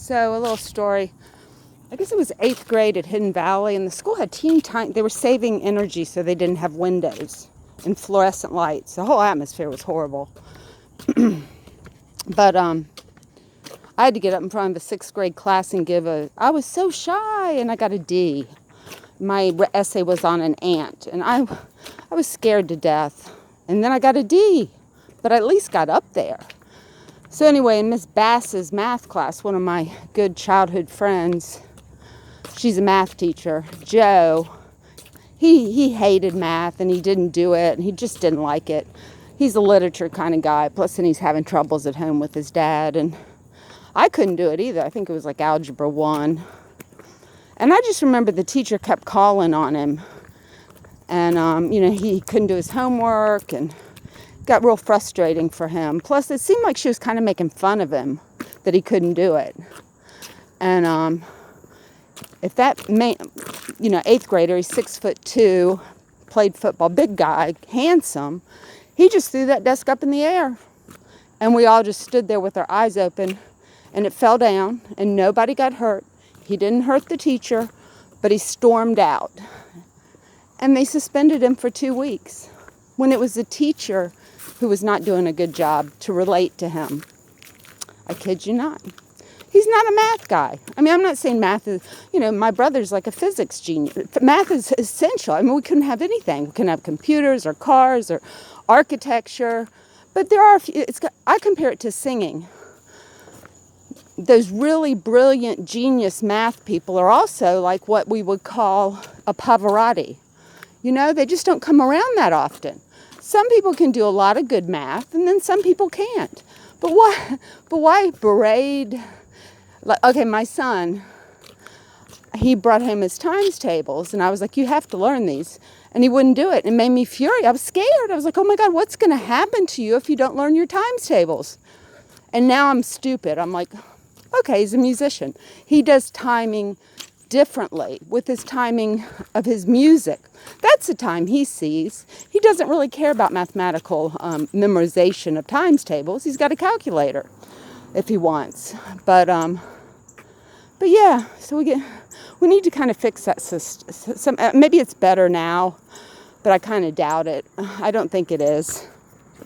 So a little story. I guess it was 8th grade at Hidden Valley, and the school had teeny tiny. They were saving energy, so they didn't have windows and fluorescent lights. The whole atmosphere was horrible. But I had to get up in front of a 6th grade class and I was so shy, and I got a D. My essay was on an ant, and I was scared to death. And then I got a D, but I at least got up there. So anyway, in Miss Bass's math class, one of my good childhood friends, she's a math teacher, Joe, he hated math, and he didn't do it, and he just didn't like it. He's a literature kind of guy, plus then he's having troubles at home with his dad, and I couldn't do it either. I think it was like Algebra 1. And I just remember the teacher kept calling on him, and, he couldn't do his homework, and got real frustrating for him. Plus, it seemed like she was kind of making fun of him, that he couldn't do it. And if that man, 8th grader, he's 6'2", played football, big guy, handsome, he just threw that desk up in the air. And we all just stood there with our eyes open, and it fell down, and nobody got hurt. He didn't hurt the teacher, but he stormed out. And they suspended him for 2 weeks, when it was the teacher who was not doing a good job to relate to him. I kid you not. He's not a math guy. I mean, I'm not saying math is, my brother's like a physics genius. Math is essential. I mean, we couldn't have anything. We couldn't have computers or cars or architecture. But there are, I compare it to singing. Those really brilliant genius math people are also like what we would call a Pavarotti. They just don't come around that often. Some people can do a lot of good math, and then some people can't. But why berate? Okay, my son, he brought home his times tables, and I was like, you have to learn these. And he wouldn't do it. It made me furious. I was scared. I was like, oh my God, what's going to happen to you if you don't learn your times tables? And now I'm stupid. I'm like, okay, he's a musician. He does timing differently with his timing of his music. That's the time he sees. He doesn't really care about mathematical memorization of times tables. He's got a calculator if he wants. But yeah, so we need to kind of fix that system. Maybe it's better now, but I kind of doubt it. I don't think it is.